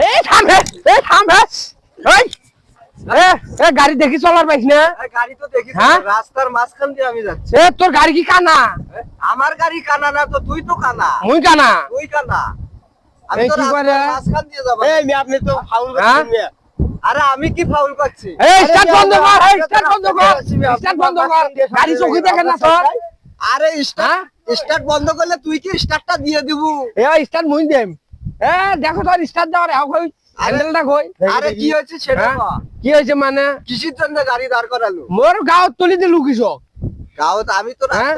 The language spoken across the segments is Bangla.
এই থাম হে এই থাম হে এই এ গাড়ি দেখি চলার পাইছ না গাড়ি তো দেখি রাস্তার মাঝখান দিয়ে আমি যাচ্ছি এ তোর গাড়ি কি কানা আমার গাড়ি কানা না তো তুই তো কানা মুই কানা তুই কানা আমি এই তো কি করে? রাস্তার মাঝখান দিয়ে যাব এই মি আপনি তো ফাউল হ্যাঁ? করছেন মিয়া। আরে আমি কি ফাউল করছি এই স্টার্ট বন্ধ কর এই স্টার্ট বন্ধ কর স্টার্ট বন্ধ কর গাড়ি চোখে দেখে না তোর আরে স্টার্ট বন্ধ করলে তুই কি স্টার্টটা দিয়ে দিব এই স্টার্ট মুই দেম এ দেখো তোর স্টার্ট দেওয়ার হাও কই হ্যান্ডেলটা কই আরে কি হচ্ছে সেটা হ্যাঁ? কর। কি হইছে মানে কিসের জন্য গাড়ি দাঁড় করালো মোর গাঁত তুলি দিলু কিসক গাঁত আমি তো হ্যাঁ?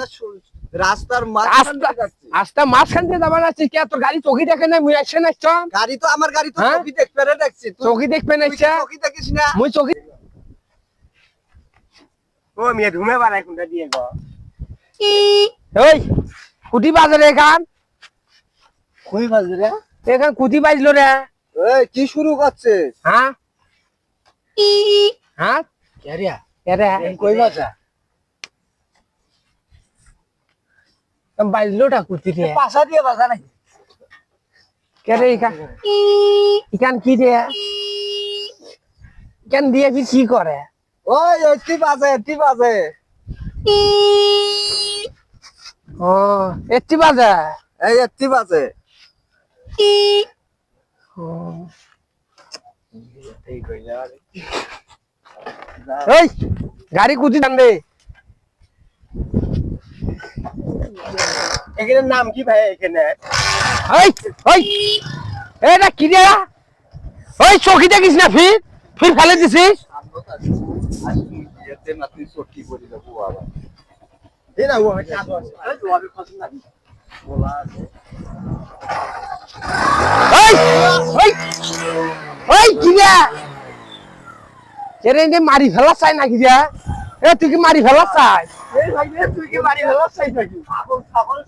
রাস্তার মাঝখান দিয়ে যাচ্ছি আস্তা মাঝখান দিয়ে যাবা নাচ্ছি কে তোর গাড়ি চোখে দেখে না মুই আসছে নাচ্ছ গাড়ি তো আমার গাড়ি তো হ্যাঁ? চোখে দেখতে রে দেখছি তুই চোখে দেখবে নাচ্ছ চোখে দেখিস না মুই চোখে ও মিয়া ঘুমে বাড়াই কোনটা দিয়ে গো ওই কুটি বাজারে এখান কই বাজরে এখান কুটি বাজলো রে এই কি শুরু করছিস হ্যাঁ হ্যাঁ কেরিয়া এরে কই বাজা বাজলোটা কুটি রে পাশা দিয়ে বাজা নাকি কেরে এখান এখান কি রে কেন দিয়ে ফির কি করে ওই এটি বাজে ও এটি বাজে এই এটি বাজে ও এই গাড়ি কুটি টান দে এখানে নাম কি ভাই এখানে এই ওই এটা কি রে ওই চৌকি দেখিস না ফির ফির ফেলে দিছিস এতে না তুই চটকি পড়ি যাবো আবার এই না ও হচ্ছে আদো আছে আরে জবাবে ফসল না বলা আছে ওই ওই ওই কি রে এরে মারি ফেলা চাই নাকি রে এ তুই কি মারি ফেলা চাই এই ভাই তুই কি বাড়ি হলো সেই থাকি ছাগল